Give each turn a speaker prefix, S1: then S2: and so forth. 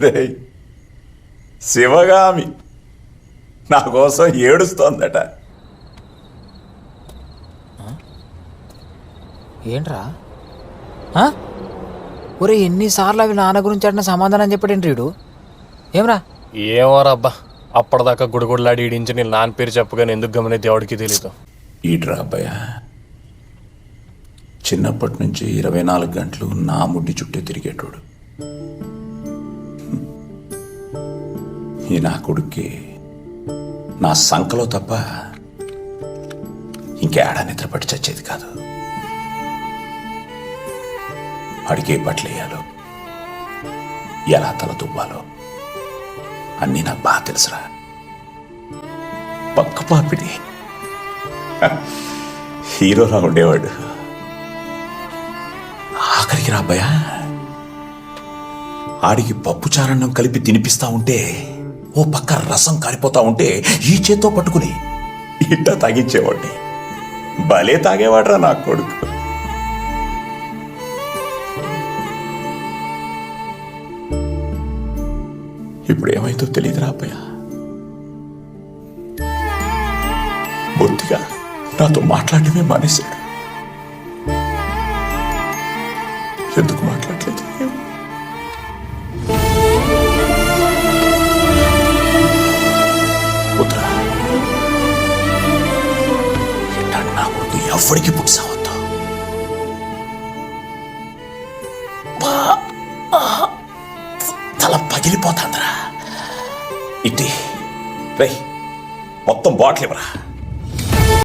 S1: రేయ్, శివగామి నా కోసం ఏడుస్తోందట.
S2: ఏంట్రా ఒరే ఎన్నిసార్లు అవి నాన్న గురించి అడిన సమాధానం చెప్పాడేంటి వీడు? ఏమ్రా?
S3: ఏమోరబ్బా, అప్పటిదాకా గుడిగుడిలాడి ఈడించి నేను నాన్న పేరు చెప్పగానే ఎందుకు గమనే దేవుడికి తెలీదు.
S1: ఈడ్రా అబ్బాయ, చిన్నప్పటి నుంచి 24 గంటలు నా ముడ్డి చుట్టూ తిరిగేటోడు. ఈ నా కొడుక్కి నా సంకలో తప్ప ఇంకేడా నిద్రపట్టి చచ్చేది కాదు. అడిగే బట్టలేయాలో, ఎలా తల దువ్వాలో అన్నీ నాకు బాగా తెలుసురా. పక్క పాపిడి హీరోలా ఉండేవాడు. ఆఖరికి రాబ్బయ్యా, ఆడికి పప్పు చారన్నం కలిపి తినిపిస్తా ఉంటే ఓ పక్క రసం కారిపోతా ఉంటే ఈ చేత్తో పట్టుకుని ఇట్టా తాగించేవాడిని. భలే తాగేవాడ్రా నా కొడుకు. ఇప్పుడు ఏమైందో తెలియదురా అబ్బయ్య. బొత్తిగా నాతో మాట్లాడటమే మానేశాడు. ఎందుకు మాట్లాడలేదు? వద్దురా, ఇట్లాంటి నా కొడుకు ఎవరికి పుట్టిసావద్దు. తల పగిలిపోతాందిరా. ఇట్టి రై, మొత్తం బాటిల్ ఇవ్వరా.